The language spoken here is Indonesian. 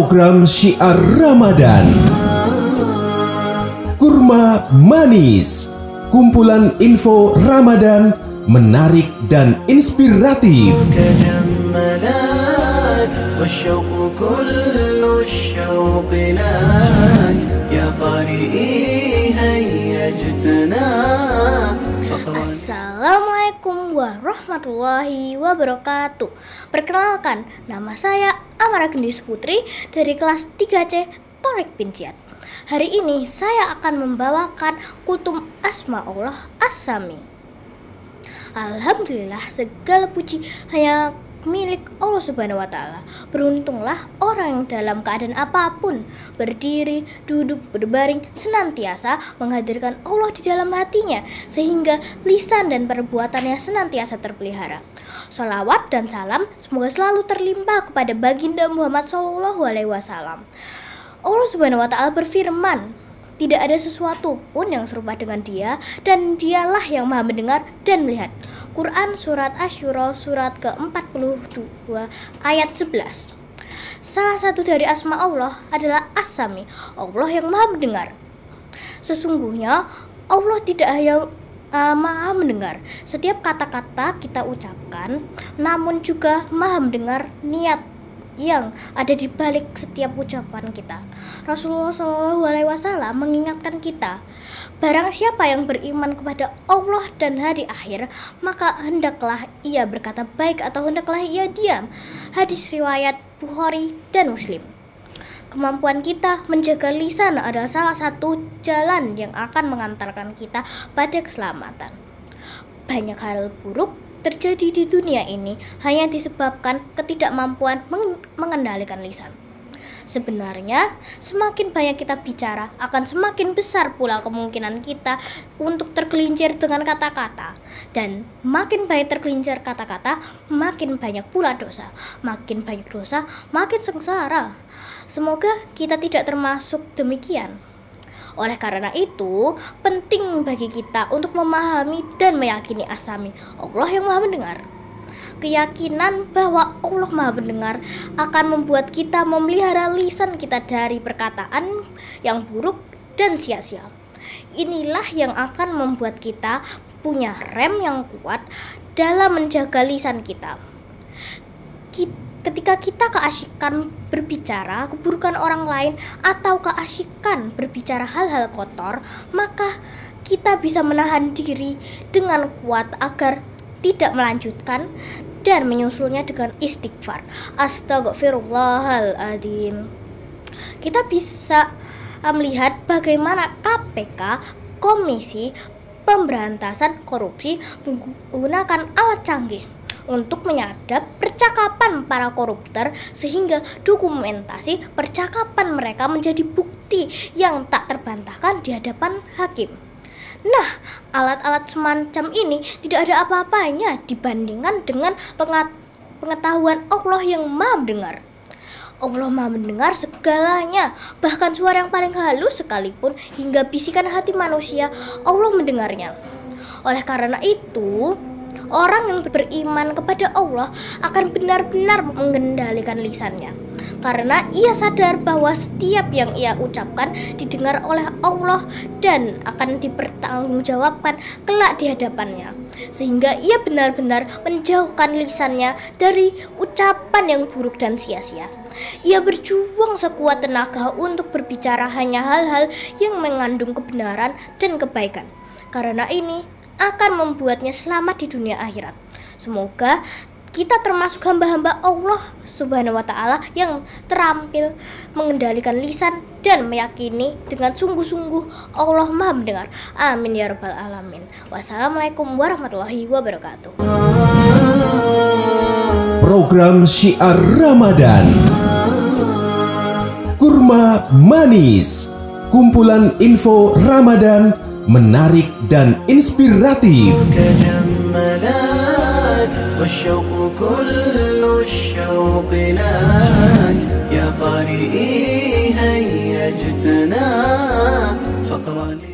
Program Syiar Ramadan. Kurma Manis, kumpulan info Ramadan menarik dan inspiratif. Assalamualaikum warahmatullahi wabarakatuh. Perkenalkan, nama saya Amara Gendis Putri dari kelas 3C Torik Pinciat. Hari ini saya akan membawakan kutum Asma Allah As-Sami. Alhamdulillah, segala puji hanya milik Allah Subhanahu wa Ta'ala. Beruntunglah orang yang dalam keadaan apapun, berdiri, duduk, berbaring, senantiasa menghadirkan Allah di dalam hatinya, sehingga lisan dan perbuatannya senantiasa terpelihara. Sholawat dan salam semoga selalu terlimpah kepada baginda Muhammad SAW. Allah Subhanahu wa Ta'ala berfirman, tidak ada sesuatu pun yang serupa dengan Dia, dan Dialah yang Maha mendengar dan melihat. Quran Surat Asy-Syura surat ke-42 ayat 11. Salah satu dari asma Allah adalah As-Sami, Allah yang Maha mendengar. Sesungguhnya Allah tidak hanya Maha mendengar setiap kata-kata kita ucapkan, namun juga Maha mendengar niat yang ada di balik setiap ucapan kita. Rasulullah SAW mengingatkan kita, barang siapa yang beriman kepada Allah dan hari akhir, maka hendaklah ia berkata baik atau hendaklah ia diam. Hadis riwayat Bukhari dan Muslim. Kemampuan kita menjaga lisan adalah salah satu jalan yang akan mengantarkan kita pada keselamatan. Banyak hal buruk terjadi di dunia ini hanya disebabkan ketidakmampuan mengendalikan lisan. Sebenarnya, semakin banyak kita bicara, akan semakin besar pula kemungkinan kita untuk tergelincir dengan kata-kata. Dan makin banyak tergelincir kata-kata, makin banyak pula dosa. Makin banyak dosa, makin sengsara. Semoga kita tidak termasuk demikian. Oleh karena itu, penting bagi kita untuk memahami dan meyakini As-Sami, Allah yang Maha mendengar. Keyakinan bahwa Allah Maha mendengar akan membuat kita memelihara lisan kita dari perkataan yang buruk dan sia-sia. Inilah yang akan membuat kita punya rem yang kuat dalam menjaga lisan kita. Ketika kita keasyikan berbicara keburukan orang lain atau keasyikan berbicara hal-hal kotor, maka kita bisa menahan diri dengan kuat agar tidak melanjutkan dan menyusulnya dengan istighfar. Astagfirullahaladzim. Kita bisa melihat bagaimana KPK, Komisi Pemberantasan Korupsi, menggunakan alat canggih untuk menyadap percakapan para koruptor sehingga dokumentasi percakapan mereka menjadi bukti yang tak terbantahkan di hadapan hakim. Nah, alat-alat semacam ini tidak ada apa-apanya dibandingkan dengan pengetahuan Allah yang Maha mendengar. Allah Maha mendengar segalanya, bahkan suara yang paling halus sekalipun hingga bisikan hati manusia, Allah mendengarnya. Oleh karena itu, orang yang beriman kepada Allah akan benar-benar mengendalikan lisannya, karena ia sadar bahwa setiap yang ia ucapkan didengar oleh Allah dan akan dipertanggungjawabkan kelak di hadapannya, sehingga ia benar-benar menjauhkan lisannya dari ucapan yang buruk dan sia-sia. Ia berjuang sekuat tenaga untuk berbicara hanya hal-hal yang mengandung kebenaran dan kebaikan. Karena ini akan membuatnya selamat di dunia akhirat. Semoga kita termasuk hamba-hamba Allah Subhanahu wa Ta'ala yang terampil mengendalikan lisan dan meyakini dengan sungguh-sungguh Allah Maha mendengar. Amin ya rabbal alamin. Wassalamualaikum warahmatullahi wabarakatuh. Program Syiar Ramadan. Kurma Manis, kumpulan info Ramadan menarik dan inspiratif. والشوق كل الشوق لك يا قارئي هيا اجتنا فاقرأ لي